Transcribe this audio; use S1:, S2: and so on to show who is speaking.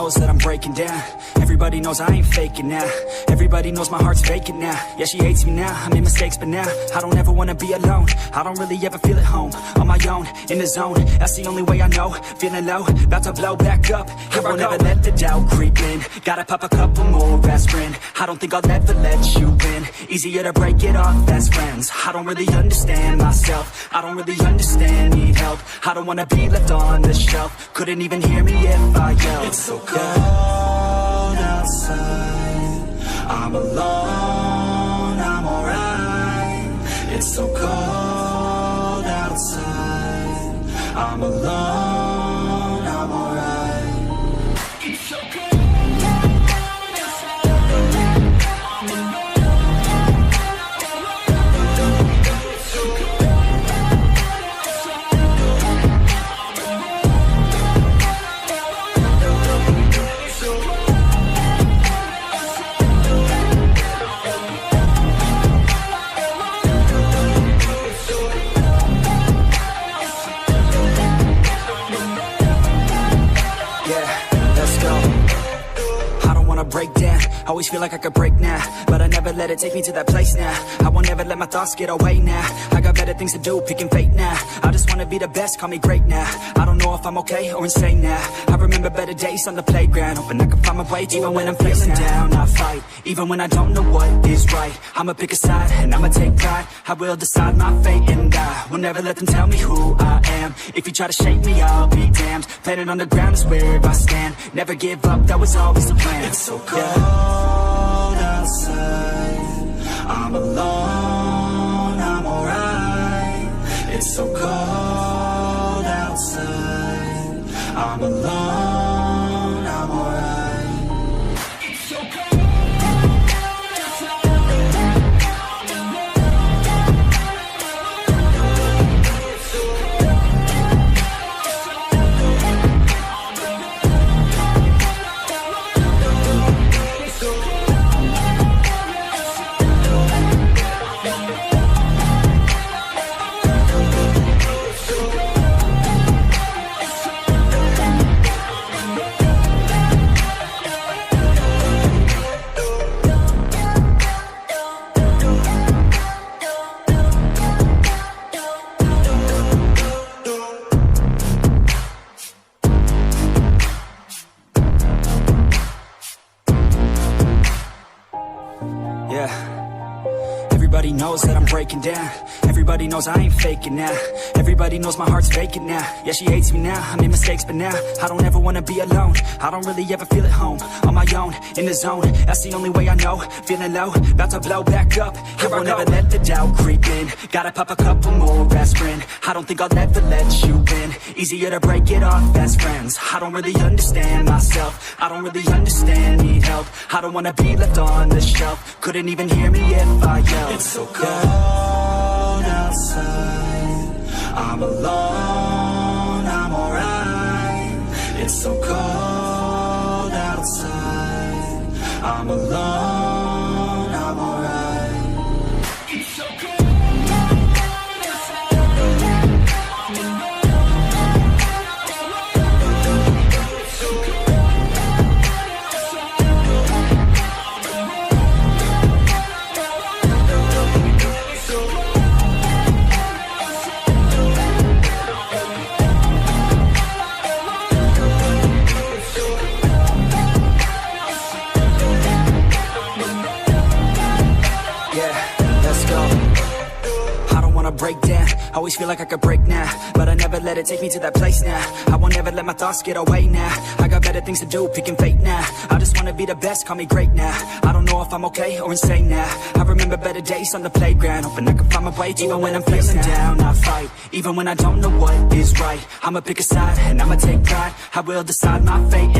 S1: knows that I'm breaking down. Everybody knows I ain't faking now. Everybody knows my heart's vacant now. Yeah, she hates me now, I made mistakes, but now I don't ever wanna be alone. I don't really ever feel at home. On my own, in the zone, that's the only way I know. Feeling low, about to blow back up. I won't ever let the doubt creep in. Gotta pop a couple more aspirin. I don't think I'll ever let you in. Easier to break it off best friends. I don't really understand myself. I don't really understand, need help. I don't wanna be left on the shelf. Couldn't even hear me if I yelled. It's so cold outside, I'm alone, I'm alright. It's so cold outside, I'm alone, I'm alright. It's so cold. Break down, always feel like I could break now, but I never let it take me to that place now. I won't ever let my thoughts get away now. I got better things to do, picking fate now. I just wanna be the best, call me great now. I don't know if I'm okay or insane now. I remember better days on the playground, hoping I can find my way even when I'm feeling down. I fight, even when I don't know what is right. I'ma pick a side, and I'ma take pride. I will decide my fate, and I will never let them tell me who I am. If you try to shake me, I'll be damned. Planet on the ground is where I stand. Never give up, that was always the plan. It's so cold outside, I'm alone, I'm alright. It's so cold outside, I'm alone, I'm alright. It's so cold. Everybody knows that I'm breaking down. Everybody knows I ain't faking now. Everybody knows my heart's vacant now. Yeah, she hates me now, I made mistakes, but now I don't ever wanna be alone. I don't really ever feel at home. On my own, in the zone, that's the only way I know. Feeling low, about to blow back up. I won't ever let the doubt creep in. Gotta pop a couple more aspirin. I don't think I'll ever let you in. Easier to break it off best friends. I don't really understand myself. I don't really understand, need help. I don't wanna be left on the shelf. Couldn't even hear me if I yelled. It's so cold outside, I'm alone, I'm alright. It's so cold outside, I'm alone, I'm alright. It's so cold. Break down, always feel like I could break now, but I never let it take me to that place now. I won't ever let my thoughts get away now. I got better things to do, picking fate now. I just wanna be the best, call me great now. I don't know if I'm okay or insane now. I remember better days on the playground, hoping I can find my way even when I'm feeling down. I fight, even when I don't know what is right. I'ma pick a side, and I'ma take pride. I will decide my fate.